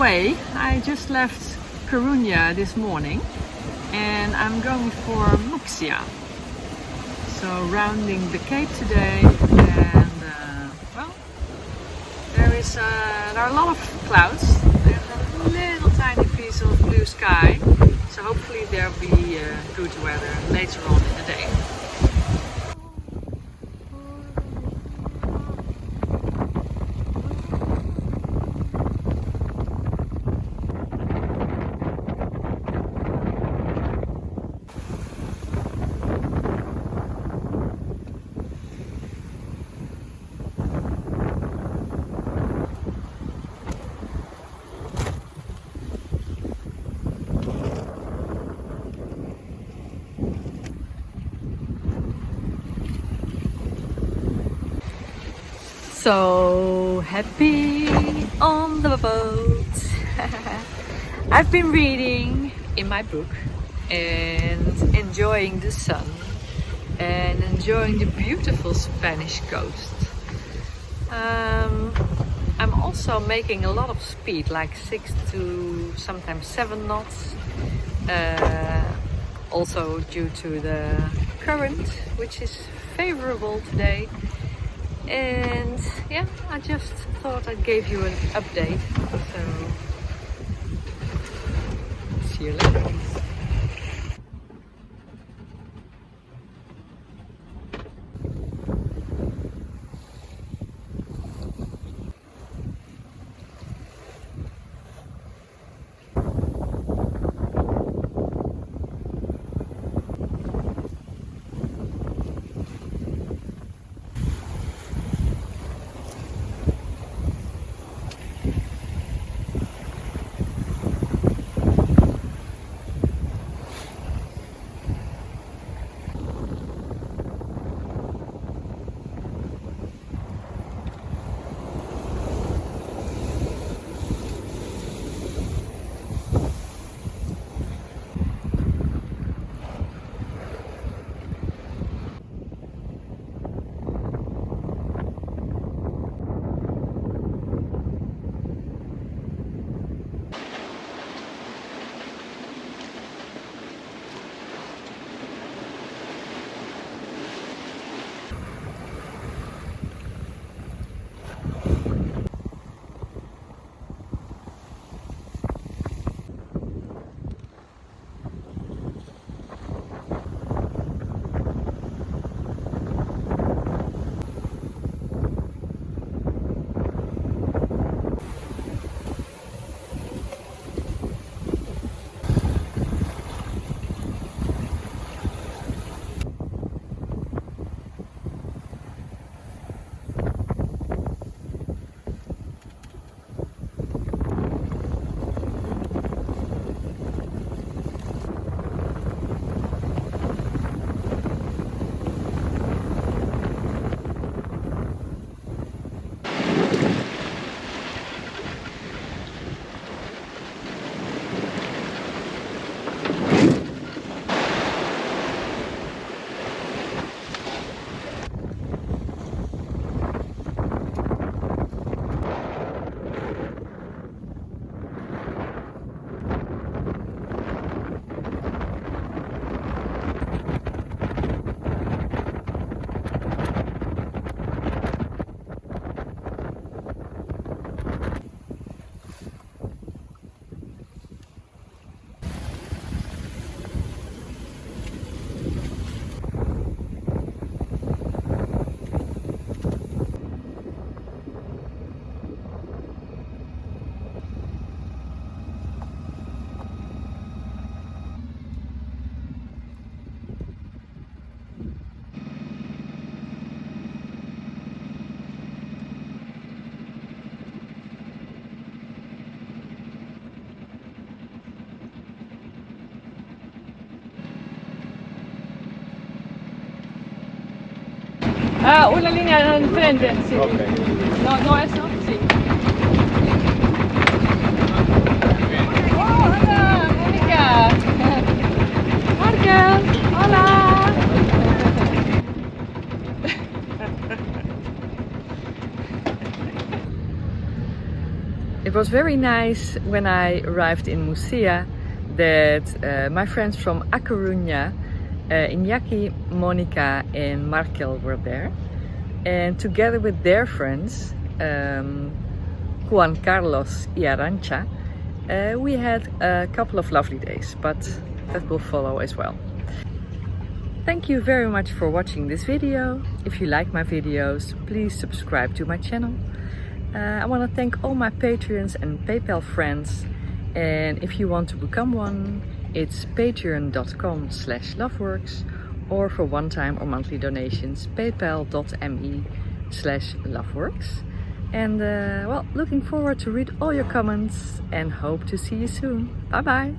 way. I just left Coruña this morning and I'm going for Muxía. So rounding the Cape today, and well, there are a lot of clouds. There's a little tiny piece of blue sky, so hopefully there'll be good weather later on in the day. So happy on the boat. I've been reading in my book and enjoying the sun and enjoying the beautiful Spanish coast. I'm also making a lot of speed, like 6 to sometimes 7 knots. Also due to the current, which is favorable today. And yeah, I just thought I'd give you an update. So see you later. Una línea diferente, sí. Okay. No eso, sí. Oh, hola, Mónica. Marcel, hola. It was very nice when I arrived in Muxía that my friends from Coruña, Iñaki, Monica and Marcel were there. And together with their friends, Juan Carlos y Arancha, we had a couple of lovely days, but that will follow as well. Thank you very much for watching this video. If you like my videos, please subscribe to my channel. I want to thank all my Patreons and PayPal friends, and if you want to become one, it's patreon.com/Loveworkx, or for one-time or monthly donations, paypal.me/Loveworkx. And well, looking forward to read all your comments and hope to see you soon. Bye bye!